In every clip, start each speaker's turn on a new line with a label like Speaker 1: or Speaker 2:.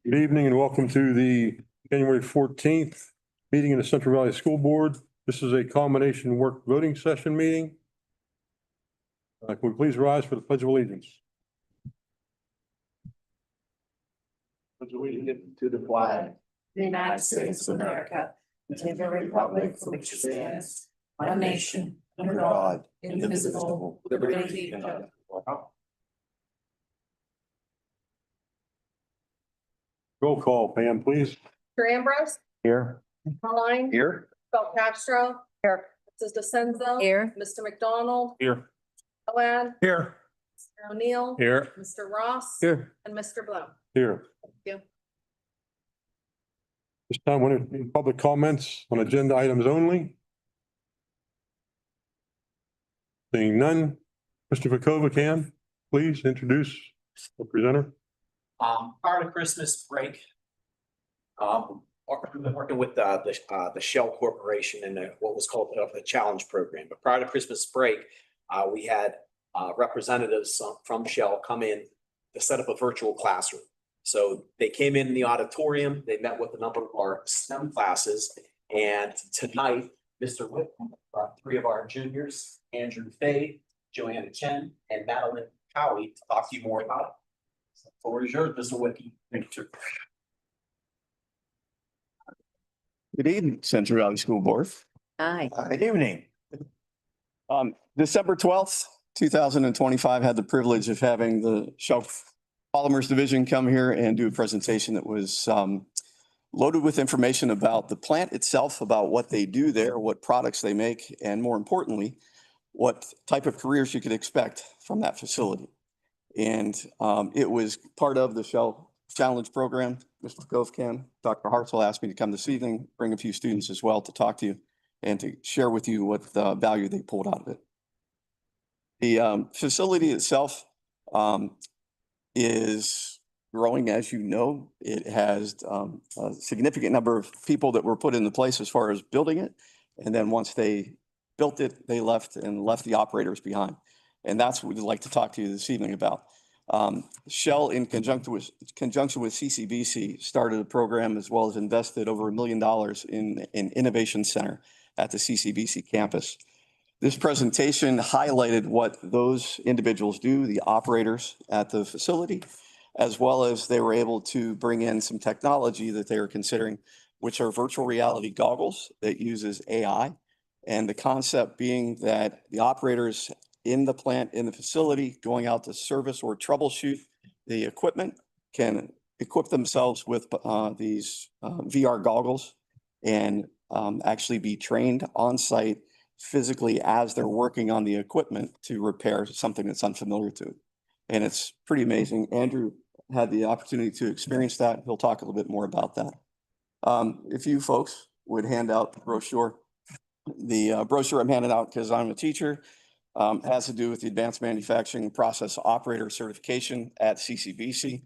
Speaker 1: Good evening and welcome to the January 14th meeting in the Central Valley School Board. This is a combination work voting session meeting. Can we please rise for the Pledge of Allegiance?
Speaker 2: Pledge allegiance to the flag,
Speaker 3: the United States of America, and to the republic for which it stands, one nation, under God, indivisible, with liberty and justice for all.
Speaker 1: Roll call, Pam, please.
Speaker 4: Mr. Ambrose,
Speaker 2: here.
Speaker 4: Caroline,
Speaker 2: Here.
Speaker 4: Belcastro, here. Mrs. DeSenza.
Speaker 3: Here.
Speaker 4: Mr. McDonald,
Speaker 2: Here.
Speaker 4: Owen,
Speaker 2: Here.
Speaker 4: Mr. O'Neill.
Speaker 2: Here.
Speaker 4: Mr. Ross.
Speaker 2: Here.
Speaker 4: And Mr. Bloom.
Speaker 1: Here.
Speaker 4: Thank you.
Speaker 1: This time, we're in public comments on agenda items only. Seeing none, Mr. Vakova can please introduce the presenter.
Speaker 5: Prior to Christmas break, we've been working with the Shell Corporation and what was called the Challenge Program. But prior to Christmas break, we had representatives from Shell come in to set up a virtual classroom. So they came in the auditorium, they met with a number of our STEM classes, and tonight, Mr. Whit brought three of our juniors, Andrew Fay, Joanna Chen, and Madeline Cowie, to talk to you more about it. So the floor is yours, Mr. Whitney. Thank you.
Speaker 2: Good evening, Central Valley School Board.
Speaker 3: Hi.
Speaker 2: Good evening. December 12th, 2025, had the privilege of having the Shell Polymers Division come here and do a presentation that was loaded with information about the plant itself, about what they do there, what products they make, and more importantly, what type of careers you could expect from that facility. And it was part of the Shell Challenge Program. Mr. Govcan, Dr. Hartzell asked me to come this evening, bring a few students as well to talk to you and to share with you what value they pulled out of it. The facility itself is growing, as you know. It has a significant number of people that were put into place as far as building it. And then once they built it, they left the operators behind. And that's what we'd like to talk to you this evening about. Shell, in conjunction with CCBC, started a program as well as invested over $1 million in an innovation center at the CCBC campus. This presentation highlighted what those individuals do, the operators at the facility, as well as they were able to bring in some technology that they are considering, which are virtual reality goggles that uses AI. And the concept being that the operators in the plant, in the facility, going out to service or troubleshoot the equipment can equip themselves with these VR goggles and actually be trained on site physically as they're working on the equipment to repair something that's unfamiliar to it. And it's pretty amazing. Andrew had the opportunity to experience that. He'll talk a little bit more about that. If you folks would hand out the brochure. The brochure I'm handing out because I'm a teacher has to do with the Advanced Manufacturing Process Operator Certification at CCBC.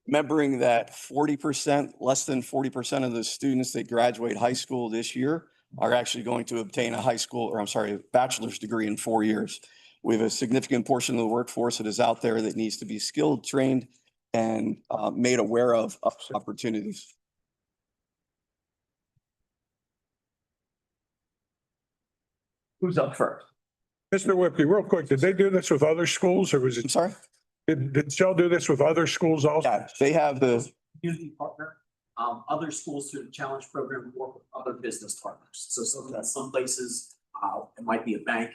Speaker 2: Remembering that 40%, less than 40% of the students that graduate high school this year are actually going to obtain a bachelor's degree in 4 years. We have a significant portion of the workforce that is out there that needs to be skilled, trained, and made aware of opportunities. Who's up first?
Speaker 6: Mr. Whippy, real quick, did they do this with other schools or was
Speaker 2: I'm
Speaker 6: it,
Speaker 2: sorry?
Speaker 6: did Shell do this with other schools also?
Speaker 2: Yeah, they have the,
Speaker 5: Community partner, other schools through the Challenge Program work with other business partners. So some places, it might be a bank,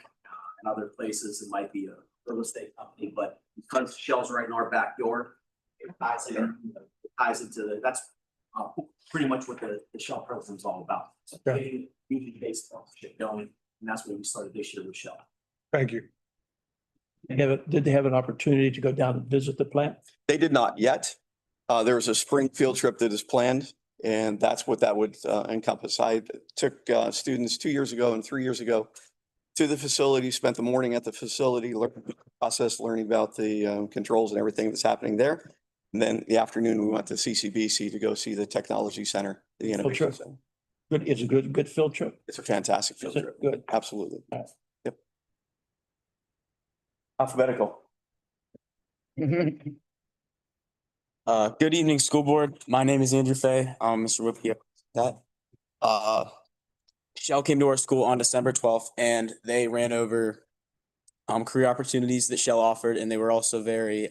Speaker 5: and other places it might be a real estate company, but because Shell's right in our backyard, it ties into that's pretty much what the Shell program is all about. So getting community-based partnership going, and that's what we started this year with Shell.
Speaker 6: Thank you.
Speaker 7: Did they have an opportunity to go down and visit the plant?
Speaker 2: they did not yet. There was a spring field trip that is planned, and that's what that would encompass. I took students 2 years ago and 3 years ago to the facility, spent the morning at the facility, learning about the controls and everything that's happening there. And then the afternoon, we went to CCBC to go see the technology center, the innovation center.
Speaker 7: Good, it's a good field trip.
Speaker 2: It's a fantastic field
Speaker 7: Is it?
Speaker 2: trip.
Speaker 7: Good.
Speaker 2: Absolutely.
Speaker 7: All right.
Speaker 2: Yep. Alphabetical.
Speaker 8: Good evening, school board. My name is Andrew Fay. Mr. Whippy. That, Shell came to our school on December 12th and they ran over career opportunities that Shell offered, and they were also very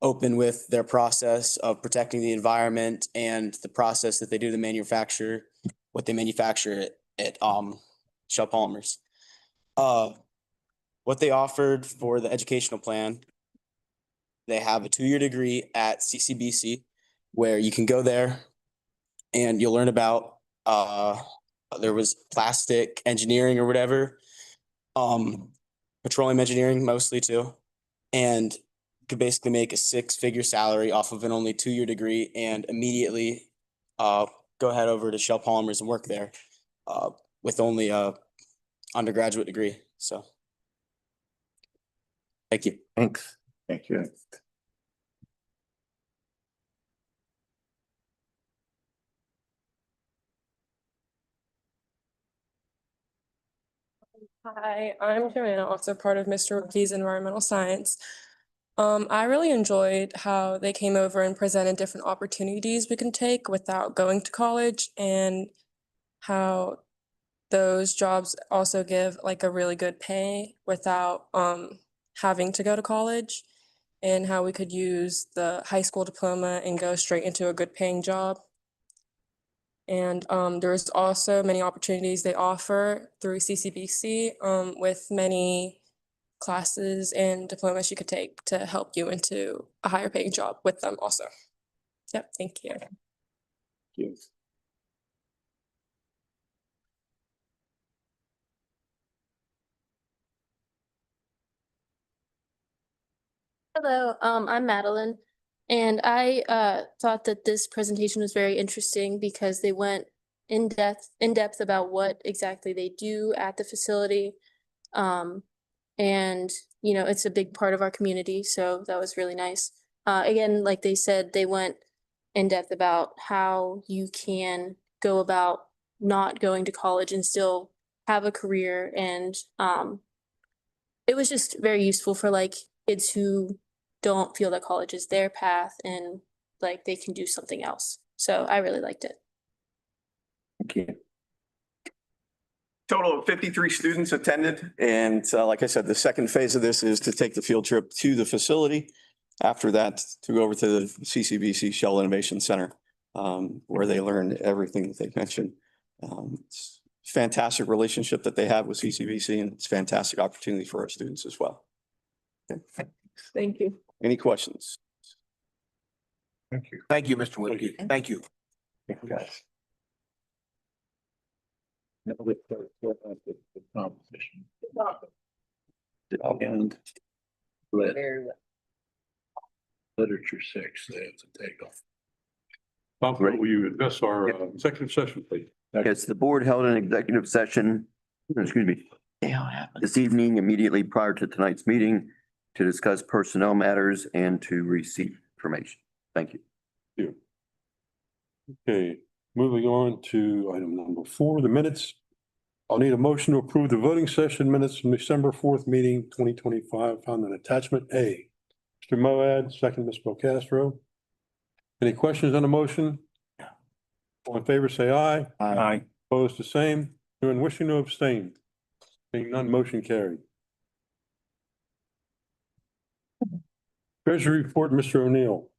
Speaker 8: open with their process of protecting the environment and the process that they do to manufacture what they manufacture at Shell Polymers. What they offered for the educational plan, they have a 2-year degree at CCBC where you can go there and you'll learn about there was plastic engineering or whatever, petroleum engineering mostly too, and you could basically make a 6-figure salary off of an only 2-year degree and immediately go head over to Shell Polymers and work there with only a undergraduate degree. So thank you.
Speaker 7: Thanks. Thank you.
Speaker 9: Hi, I'm Joanna, also part of Mr. Rookie's Environmental Science. I really enjoyed how they came over and presented different opportunities we can take without going to college, and how those jobs also give like a really good pay without having to go to college, and how we could use the high school diploma and go straight into a good paying job. And there's also many opportunities they offer through CCBC with many classes and diplomas you could take to help you into a higher paying job with them also. Yep, thank you.
Speaker 10: Hello, I'm Madeline, and I thought that this presentation was very interesting because they went in depth about what exactly they do at the facility. And you know, it's a big part of our community, so that was really nice. Again, like they said, they went in depth about how you can go about not going to college and still have a career, and it was just very useful for like kids who don't feel that college is their path and like they can do something else. So I really liked it.
Speaker 7: Thank you.
Speaker 2: Total of 53 students attended. And like I said, the second phase of this is to take the field trip to the facility. After that, to go over to the CCBC Shell Innovation Center, where they learned everything that they mentioned. It's a fantastic relationship that they have with CCBC, and it's a fantastic opportunity for our students as well. Okay.
Speaker 9: Thank you.
Speaker 2: Any questions?
Speaker 6: Thank you.
Speaker 7: Thank you, Mr. Whippy. Thank you. Thank you, guys. Now with the competition. And literature 6, they have to take off.
Speaker 1: Bob, will you address our executive session, please?
Speaker 11: Yes, the board held an executive session, excuse me, this evening immediately prior to tonight's meeting to discuss personnel matters and to receive information. Thank you.
Speaker 1: Okay, moving on to item number 4, the minutes. I'll need a motion to approve the voting session minutes from December 4th meeting, 2025, found in attachment A. Mr. Moad, second, Ms. Belcastro. Any questions on the motion? All in favor, say aye.
Speaker 7: Aye.
Speaker 1: Opposed, the same. Anyone wishing to abstain? Being none, motion carried. Treasury report, Mr. O'Neill.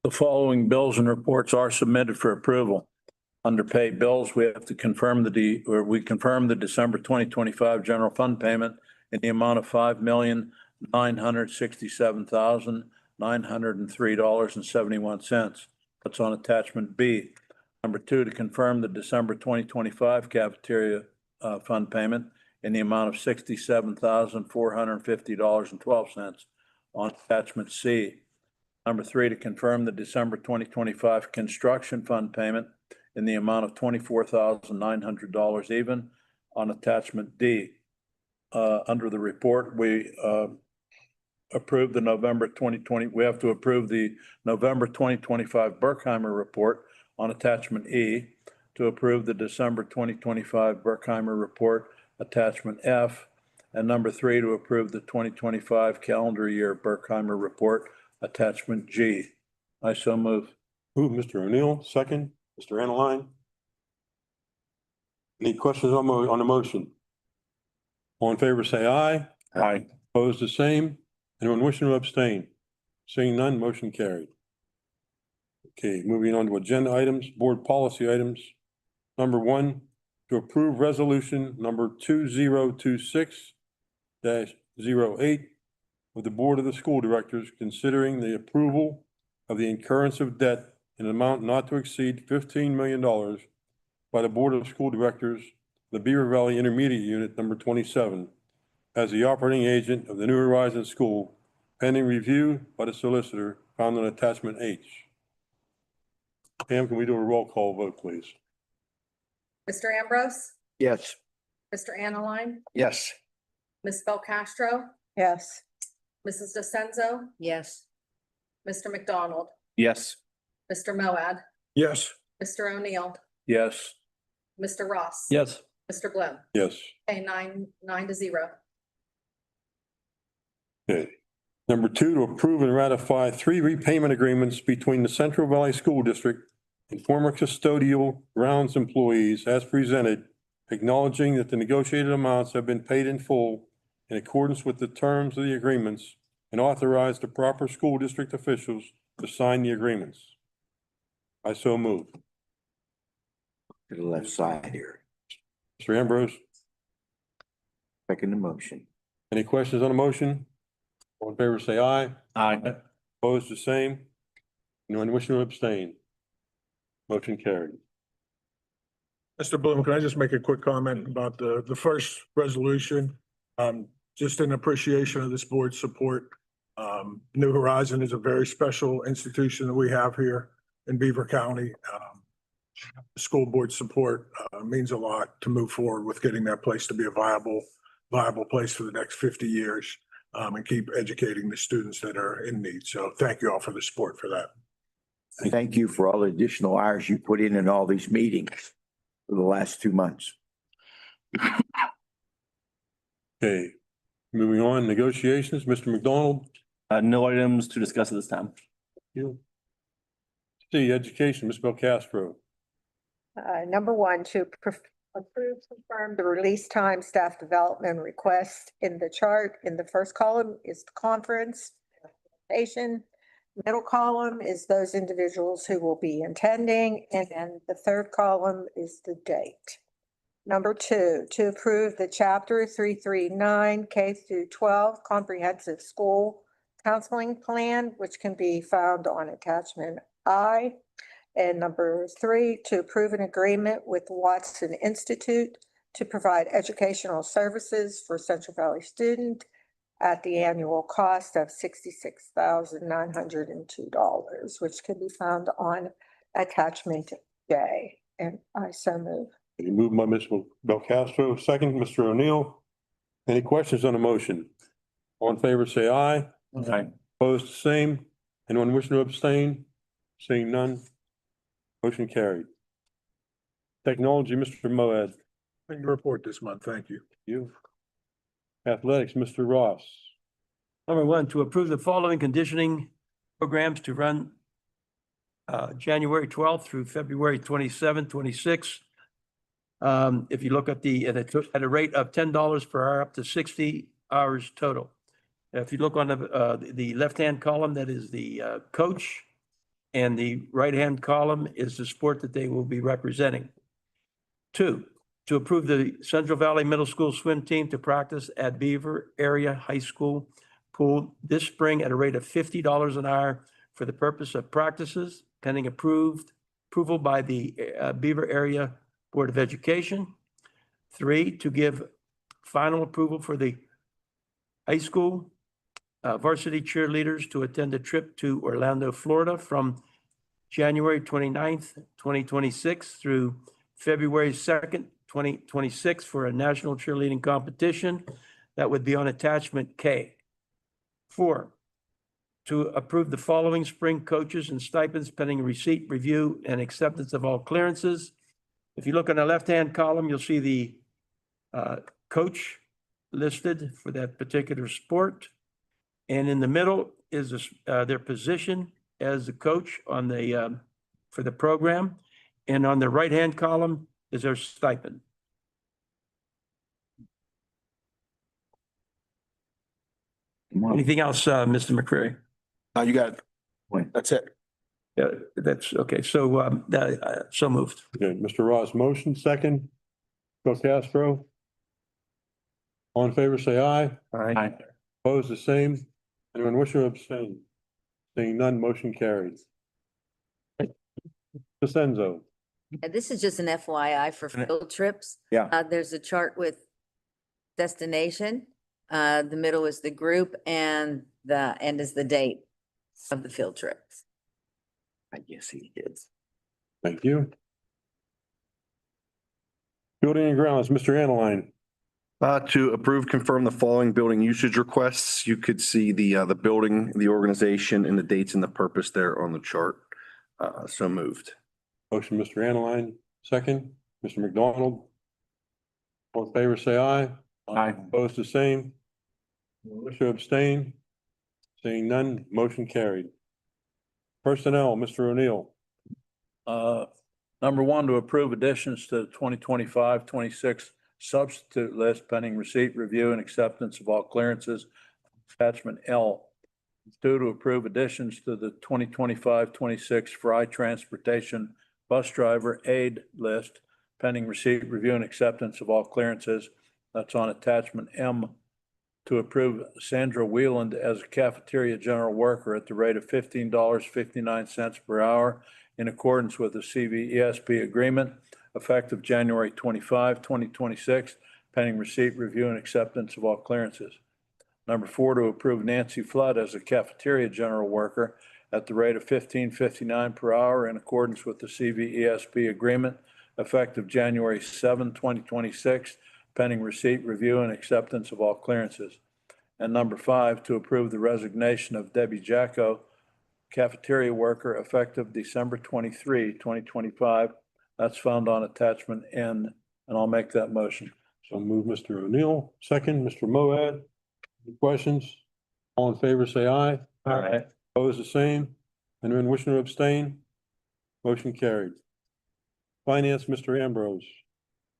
Speaker 7: The following bills and reports are submitted for approval. Under paid bills, we have to confirm we confirm the December 2025 general fund payment in the amount of $5,967,903.71. That's on attachment B. Number 2, to confirm the December 2025 cafeteria fund payment in the amount of $67,450.12 on attachment C. Number 3, to confirm the December 2025 construction fund payment in the amount of $24,900 even on attachment D. Under the report, we approved the November 2020, we have to approve the November 2025 Berkheimer report on attachment E, to approve the December 2025 Berkheimer report, attachment F, and number 3, to approve the 2025 calendar year Berkheimer report, attachment G. I so move.
Speaker 1: Move, Mr. O'Neill, second, Mr. Analine. Any questions on the motion? All in favor, say aye.
Speaker 7: Aye.
Speaker 1: Opposed, the same. Anyone wishing to abstain? Seeing none, motion carried. Okay, moving on to agenda items, board policy items. Number 1, to approve resolution number 2026-08 of the Board of the School Directors considering the approval of the incurrence of debt in an amount not to exceed $15 million by the Board of School Directors, the Beaver Valley Intermediate Unit number 27, as the operating agent of the New Horizons School, pending review by the solicitor found on attachment H. Pam, can we do a roll call vote, please?
Speaker 4: Mr. Ambrose,
Speaker 11: Yes.
Speaker 4: Mr. Analine,
Speaker 11: Yes.
Speaker 4: Ms. Belcastro,
Speaker 3: Yes.
Speaker 4: Mrs. DeCenzo,
Speaker 3: Yes.
Speaker 4: Mr. McDonald,
Speaker 8: Yes.
Speaker 4: Mr. Moad,
Speaker 6: Yes.
Speaker 4: Mr. O'Neill,
Speaker 7: Yes.
Speaker 4: Mr. Ross.
Speaker 7: Yes.
Speaker 4: Mr. Bloom.
Speaker 1: Yes.
Speaker 4: Okay, 9-0.
Speaker 1: Okay. Number 2, to approve and ratify 3 repayment agreements between the Central Valley School District and former custodial grounds employees as presented, acknowledging that the negotiated amounts have been paid in full in accordance with the terms of the agreements, and authorize the proper school district officials to sign the agreements. I so move.
Speaker 11: To the left side here.
Speaker 1: Mr. Ambrose,
Speaker 11: Second the motion.
Speaker 1: any questions on the motion? All in favor, say aye.
Speaker 7: Aye.
Speaker 1: Opposed, the same. Anyone wishing to abstain? Motion carried.
Speaker 6: Mr. Bloom, can I just make a quick comment about the first resolution? Just in appreciation of this board's support. New Horizon is a very special institution that we have here in Beaver County. School board support means a lot to move forward with getting that place to be a viable place for the next 50 years. And keep educating the students that are in need. So thank you all for the support for that.
Speaker 12: Thank you for all the additional hours you put in all these meetings for the last 2 months.
Speaker 1: Okay, moving on, negotiations, Mr. McDonald.
Speaker 8: No items to discuss at this time.
Speaker 1: You. C, education, Ms. Belcastro.
Speaker 3: Number 1, to approve, confirm the release time, staff development request in the chart. In the first column is the conference. Middle column is those individuals who will be attending, and then the third column is the date. Number 2, to approve the chapter 339 K-12 comprehensive school counseling plan, which can be found on attachment I. And number 3, to approve an agreement with Watson Institute to provide educational services for Central Valley student at the annual cost of $66,902, which can be found on attachment J. And I so move.
Speaker 1: Moved by Ms. Belcastro, second, Mr. O'Neill. Any questions on the motion? All in favor, say aye.
Speaker 7: Aye.
Speaker 1: Opposed, the same. Anyone wishing to abstain? Seeing none. Motion carried. Technology, Mr. Moad.
Speaker 6: And your report this month. Thank you.
Speaker 1: You. Athletics, Mr. Ross.
Speaker 13: Number 1, to approve the following conditioning programs to run January 12th through February 27th, 26. If you look at at a rate of $10 per hour, up to 60 hours total. If you look on the left-hand column, that is the coach, and the right-hand column is the sport that they will be representing. 2, to approve the Central Valley Middle School swim team to practice at Beaver Area High School pool this spring at a rate of $50 an hour for the purpose of practices, pending approval by the Beaver Area Board of Education. 3, to give final approval for the high school varsity cheerleaders to attend a trip to Orlando, Florida from January 29th, 2026 through February 2nd, 2026 for a national cheerleading competition. That would be on attachment K. 4, to approve the following spring coaches and stipends pending receipt, review, and acceptance of all clearances. If you look on the left-hand column, you'll see the coach listed for that particular sport. And in the middle is their position as the coach on the, for the program. And on the right-hand column is their stipend. Anything else, Mr. McCreary?
Speaker 12: You got it. That's it.
Speaker 13: Yeah, that's okay. So, so moved.
Speaker 1: Okay, Mr. Ross, motion second. Bill Castro. All in favor, say aye.
Speaker 13: Aye.
Speaker 1: Opposed, the same. Anyone wish to abstain? Seeing none, motion carries. Cosenzo.
Speaker 14: This is just an FYI for field trips.
Speaker 12: Yeah.
Speaker 14: There's a chart with destination. The middle is the group and the end is the date of the field trips.
Speaker 12: I guess he did.
Speaker 1: Thank you. Building and grounds, Mr. Analine.
Speaker 15: To approve, confirm the following building usage requests. You could see the building, the organization, and the dates and the purpose there on the chart. So moved.
Speaker 1: Motion, Mr. Analine, second. Mr. McDonald. All in favor, say aye.
Speaker 7: Aye.
Speaker 1: Opposed, the same. Wish to abstain? Seeing none, motion carried. Personnel, Mr. O'Neill.
Speaker 7: Number one, to approve additions to the 2025-26 substitute list pending receipt, review, and acceptance of all clearances. Attachment L. Two, to approve additions to the 2025-26 Fry Transportation Bus Driver Aid list pending receipt, review, and acceptance of all clearances. That's on attachment M. To approve Sandra Wheeland as a cafeteria general worker at the rate of $15.59 per hour in accordance with the CVSD agreement effective January 25, 2026, pending receipt, review, and acceptance of all clearances. Number four, to approve Nancy Flood as a cafeteria general worker at the rate of $15.59 per hour in accordance with the CVSD agreement effective January 7, 2026, pending receipt, review, and acceptance of all clearances. And number five, to approve the resignation of Debbie Jacko, cafeteria worker, effective December 23, 2025. That's found on attachment N, and I'll make that motion.
Speaker 1: So move Mr. O'Neill, second. Mr. Moad. Any questions? All in favor, say aye.
Speaker 13: Aye.
Speaker 1: Opposed, the same. Anyone wishing to abstain? Motion carried. Finance, Mr. Ambrose.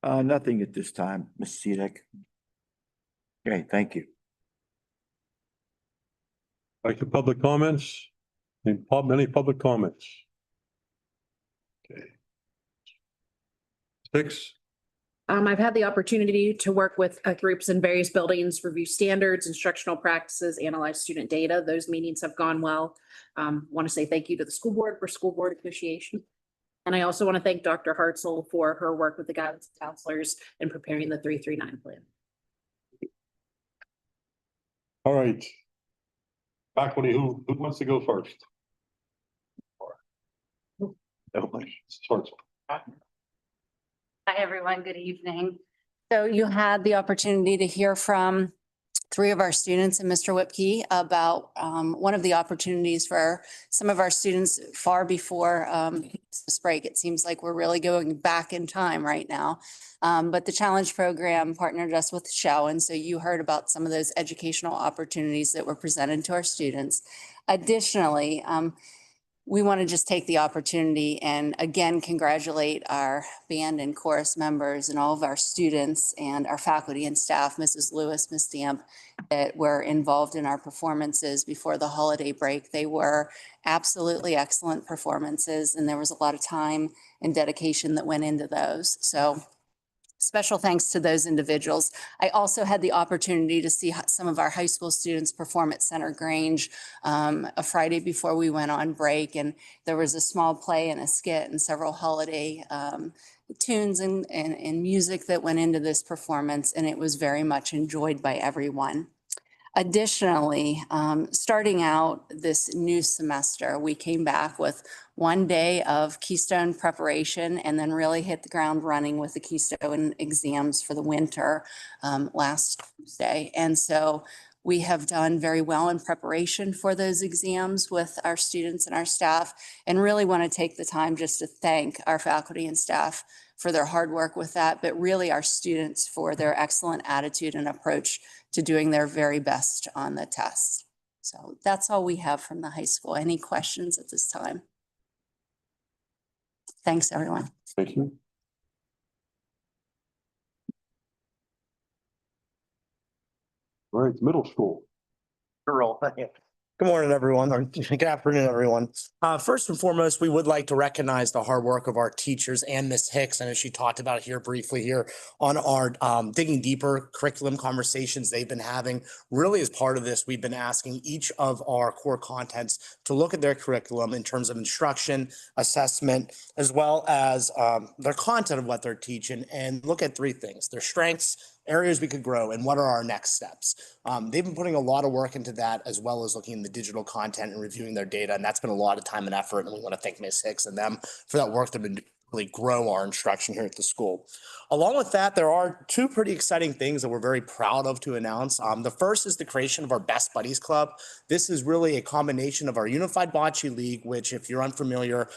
Speaker 12: Nothing at this time, Ms. Cedek. Okay, thank you.
Speaker 1: Back to public comments. Any public comments? Okay. 6.
Speaker 4: I've had the opportunity to work with groups in various buildings, review standards, instructional practices, analyze student data. Those meetings have gone well. Want to say thank you to the school board for school board appreciation. And I also want to thank Dr. Hartzell for her work with the guidance counselors in preparing the 339 plan.
Speaker 1: All right. Faculty, who wants to go first?
Speaker 16: Hi, everyone. Good evening. So you had the opportunity to hear from 3 of our students and Mr. Whipke about one of the opportunities for some of our students far before this break. It seems like we're really going back in time right now. But the challenge program partnered us with Shell. And so you heard about some of those educational opportunities that were presented to our students. Additionally, we want to just take the opportunity and again, congratulate our band and chorus members and all of our students and our faculty and staff, Mrs. Lewis, Ms. Damp, that were involved in our performances before the holiday break. They were absolutely excellent performances, and there was a lot of time and dedication that went into those. So special thanks to those individuals. I also had the opportunity to see some of our high school students perform at Center Grange a Friday before we went on break. And there was a small play and a skit and several holiday tunes and music that went into this performance. And it was very much enjoyed by everyone. Additionally, starting out this new semester, we came back with 1 day of Keystone preparation and then really hit the ground running with the Keystone exams for the winter last Tuesday. And so we have done very well in preparation for those exams with our students and our staff, and really want to take the time just to thank our faculty and staff for their hard work with that, but really our students for their excellent attitude and approach to doing their very best on the tests. So that's all we have from the high school. Any questions at this time? Thanks, everyone.
Speaker 1: Thank you. All right, middle school.
Speaker 17: Earl. Good morning, everyone, or good afternoon, everyone. First and foremost, we would like to recognize the hard work of our teachers and Ms. Hicks. I know she talked about it here briefly here on our digging deeper curriculum conversations they've been having. Really, as part of this, we've been asking each of our core contents to look at their curriculum in terms of instruction, assessment, as well as their content of what they're teaching, and look at three things: their strengths, areas we could grow, and what are our next steps. They've been putting a lot of work into that, as well as looking at the digital content and reviewing their data. And that's been a lot of time and effort. And we want to thank Ms. Hicks and them for that work they've been doing to really grow our instruction here at the school. Along with that, there are two pretty exciting things that we're very proud of to announce. The first is the creation of our Best Buddies Club. This is really a combination of our Unified Bocce League, which, if you're unfamiliar,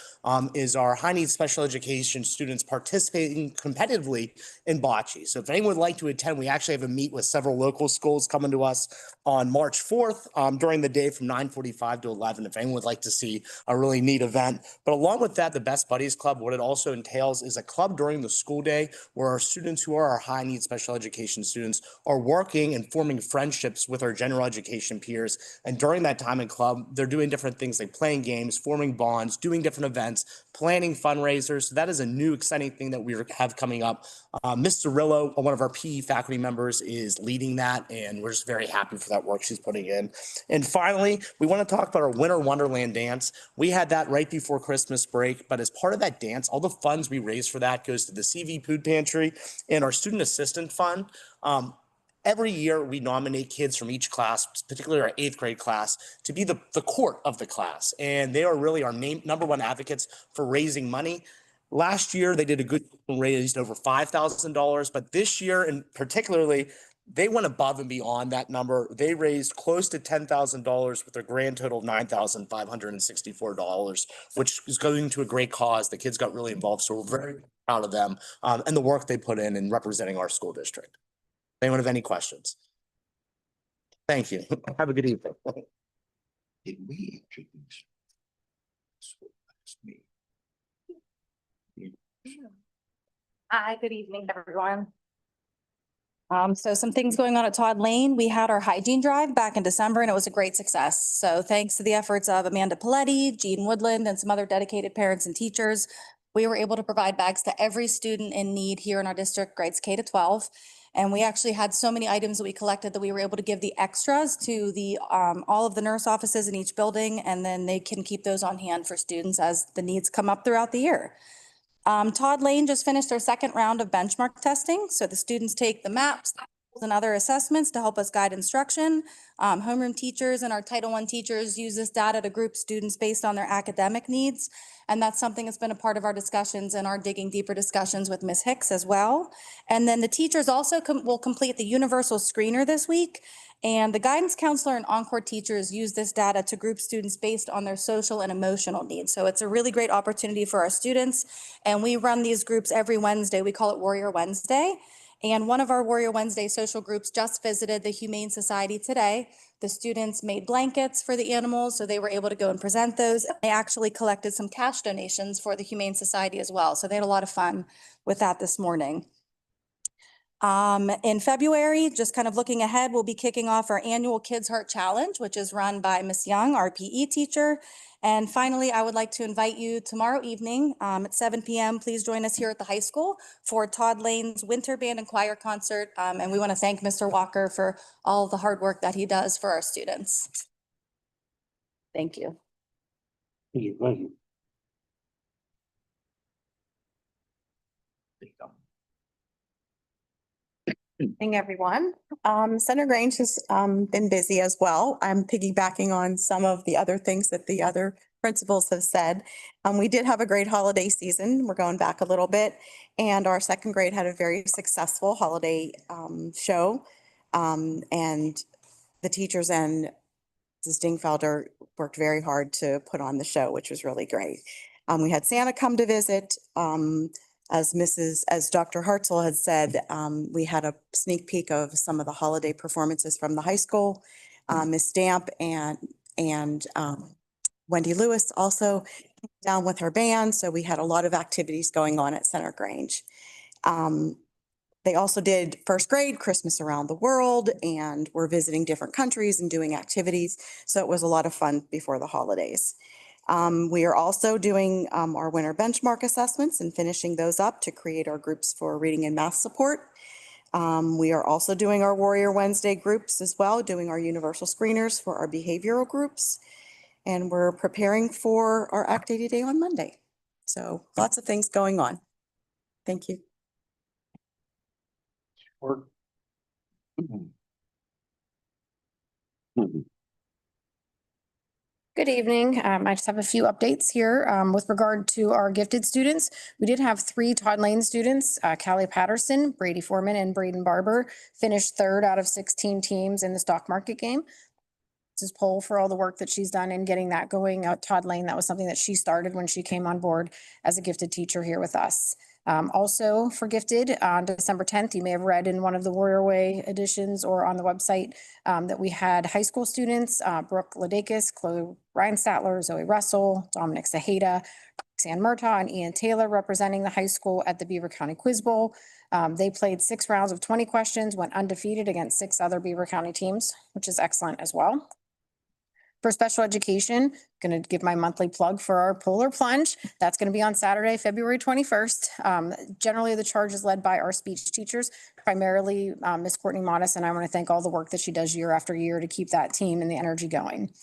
Speaker 17: is our high needs special education students participating competitively in bocce. So if anyone would like to attend, we actually have a meet with several local schools coming to us on March 4th during the day from 9:45 to 11, if anyone would like to see a really neat event. But along with that, the Best Buddies Club, what it also entails is a club during the school day where our students who are our high needs special education students are working and forming friendships with our general education peers. And during that time in club, they're doing different things like playing games, forming bonds, doing different events, planning fundraisers. So that is a new exciting thing that we have coming up. Ms. Cirillo, one of our PE faculty members, is leading that, and we're just very happy for that work she's putting in. And finally, we want to talk about our Winter Wonderland dance. We had that right before Christmas break, but as part of that dance, all the funds we raise for that goes to the CV Food Pantry and our Student Assistant Fund. Every year, we nominate kids from each class, particularly our 8th grade class, to be the court of the class. And they are really our number one advocates for raising money. Last year, they did a good, raised over $5,000, but this year, and particularly, they went above and beyond that number. They raised close to $10,000 with a grand total of $9,564, which is going to a great cause. The kids got really involved, so we're very proud of them and the work they put in representing our school district. Anyone have any questions? Thank you. Have a good evening.
Speaker 12: Did we introduce?
Speaker 18: Hi, good evening, everyone. So some things going on at Todd Lane. We had our hygiene drive back in December and it was a great success. So thanks to the efforts of Amanda Paletti, Jean Woodland, and some other dedicated parents and teachers, we were able to provide bags to every student in need here in our district, grades K to 12. And we actually had so many items that we collected that we were able to give the extras to the all of the nurse offices in each building, and then they can keep those on hand for students as the needs come up throughout the year. Todd Lane just finished their second round of benchmark testing. So the students take the maps and other assessments to help us guide instruction. Homeroom teachers and our Title I teachers use this data to group students based on their academic needs. And that's something that's been a part of our discussions and our digging deeper discussions with Ms. Hicks as well. And then the teachers also will complete the universal screener this week. And the guidance counselor and Encore teachers use this data to group students based on their social and emotional needs. So it's a really great opportunity for our students. And we run these groups every Wednesday. We call it Warrior Wednesday. And one of our Warrior Wednesday social groups just visited the Humane Society today. The students made blankets for the animals, so they were able to go and present those. They actually collected some cash donations for the Humane Society as well. So they had a lot of fun with that this morning. In February, just kind of looking ahead, we'll be kicking off our annual Kids Heart Challenge, which is run by Miss Young, our PE teacher. And finally, I would like to invite you tomorrow evening at 7 p.m. Please join us here at the high school for Todd Lane's Winter Band and Choir Concert. And we want to thank Mr. Walker for all the hard work that he does for our students. Thank you.
Speaker 1: Thank you. Thank you.
Speaker 19: Evening, everyone. Center Grange has been busy as well. I'm piggybacking on some of the other things that the other principals have said. We did have a great holiday season. We're going back a little bit, and our second grade had a very successful holiday show. And the teachers and Mrs. Dingfelder worked very hard to put on the show, which was really great. We had Santa come to visit. As Dr. Hartzell had said, we had a sneak peek of some of the holiday performances from the high school. Ms. Stamp and Wendy Lewis also came down with her band. So we had a lot of activities going on at Center Grange. They also did first grade Christmas around the world, and we're visiting different countries and doing activities. So it was a lot of fun before the holidays. We are also doing our winter benchmark assessments and finishing those up to create our groups for reading and math support. We are also doing our Warrior Wednesday groups as well, doing our universal screeners for our behavioral groups. And we're preparing for our Act 80 Day on Monday. So lots of things going on. Thank you.
Speaker 1: Work.
Speaker 4: Good evening. I just have a few updates here with regard to our gifted students. We did have 3 Todd Lane students, Callie Patterson, Brady Foreman, and Braden Barber, finished 3rd out of 16 teams in the stock market game. This is Poll for all the work that she's done in getting that going. Todd Lane, that was something that she started when she came on board as a gifted teacher here with us. Also for gifted, on December 10th, you may have read in one of the Warrior Way editions or on the website that we had high school students, Brooke Ladakis, Chloe Reinstatler, Zoe Russell, Dominic Saheda, Roxanne Murtaugh, and Ian Taylor representing the high school at the Beaver County Quiz Bowl. They played 6 rounds of 20 questions, went undefeated against 6 other Beaver County teams, which is excellent as well. For special education, going to give my monthly plug for our Polar Plunge. That's going to be on Saturday, February 21st. Generally, the charge is led by our speech teachers, primarily Ms. Courtney Modis, and I want to thank all the work that she does year after year to keep that team and the energy going.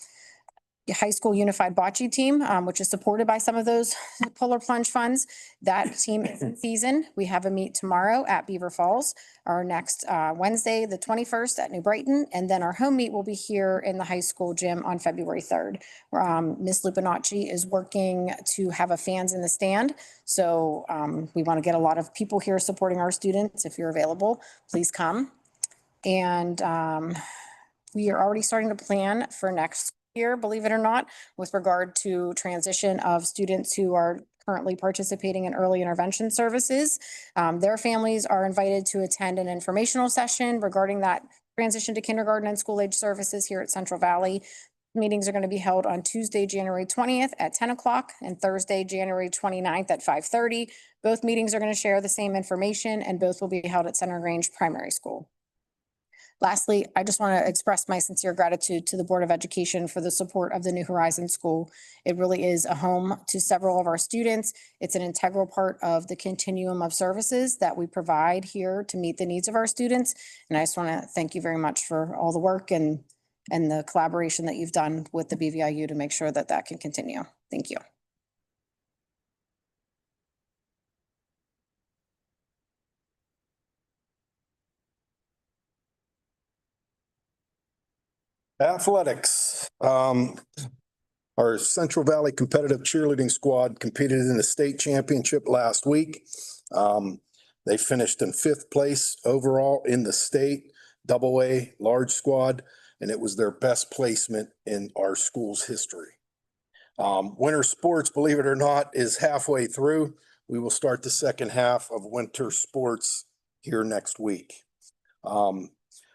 Speaker 4: The high school unified bocce team, which is supported by some of those Polar Plunge funds. That team is in season. We have a meet tomorrow at Beaver Falls, our next Wednesday, the 21st at New Brighton, and then our home meet will be here in the high school gym on February 3rd. Ms. Lupinacci is working to have a fans in the stand. So we want to get a lot of people here supporting our students. If you're available, please come. And we are already starting to plan for next year, believe it or not, with regard to transition of students who are currently participating in early intervention services. Their families are invited to attend an informational session regarding that transition to kindergarten and school age services here at Central Valley. Meetings are going to be held on Tuesday, January 20th at 10 o'clock and Thursday, January 29th at 5:30. Both meetings are going to share the same information and both will be held at Center Grange Primary School. Lastly, I just want to express my sincere gratitude to the Board of Education for the support of the New Horizons School. It really is a home to several of our students. It's an integral part of the continuum of services that we provide here to meet the needs of our students. And I just want to thank you very much for all the work and the collaboration that you've done with the BVIU to make sure that that can continue. Thank you.
Speaker 20: Athletics. Our Central Valley competitive cheerleading squad competed in the state championship last week. They finished in 5th place overall in the state, AA large squad, and it was their best placement in our school's history. Winter sports, believe it or not, is halfway through. We will start the second half of winter sports here next week.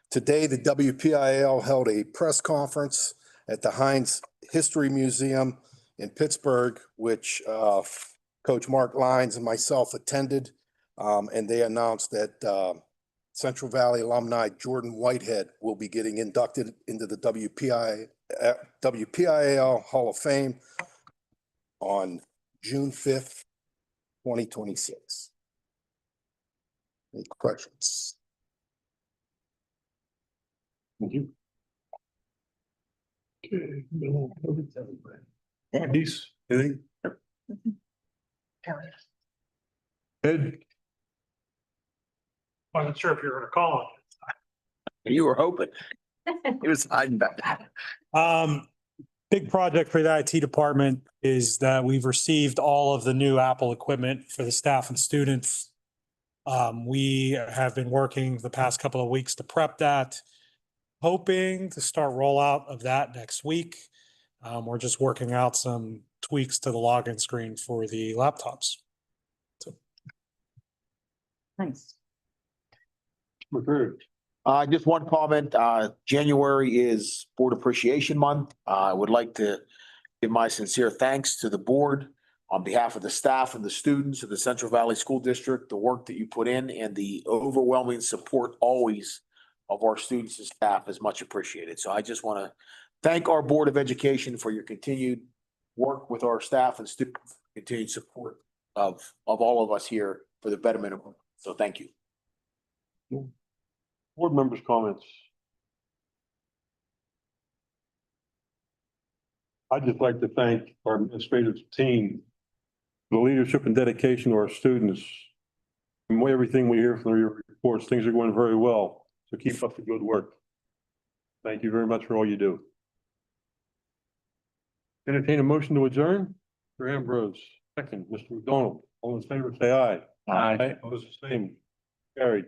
Speaker 20: Today, the WPIAL held a press conference at the Heinz History Museum in Pittsburgh, which Coach Mark Lyons and myself attended. And they announced that Central Valley alumni Jordan Whitehead will be getting inducted into the WPIAL Hall of Fame on June 5th, 2026. Any questions?
Speaker 1: Thank you. Denise, anything? Ed?
Speaker 6: Wasn't sure if you were gonna call
Speaker 12: You were hoping. He was hiding back.
Speaker 21: Big project for the IT department is that we've received all of the new Apple equipment for the staff and students. We have been working the past couple of weeks to prep that, hoping to start rollout of that next week. We're just working out some tweaks to the login screen for the laptops. So.
Speaker 14: Nice.
Speaker 1: Approved.
Speaker 12: Just one comment. January is Board Appreciation Month. I would like to give my sincere thanks to the board on behalf of the staff and the students of the Central Valley School District, the work that you put in and the overwhelming support always of our students and staff is much appreciated. So I just want to thank our Board of Education for your continued work with our staff and students, continued support of all of us here for the betterment of. So thank you.
Speaker 1: Board members' comments. I'd just like to thank our administrative team, the leadership and dedication to our students. From everything we hear from your reports, things are going very well. So keep up the good work. Thank you very much for all you do. Entertain a motion to adjourn. Mr. Ambrose, second. Mr. McDonald, all in favor, say aye.
Speaker 12: Aye.
Speaker 1: Opposed, the same. Carried.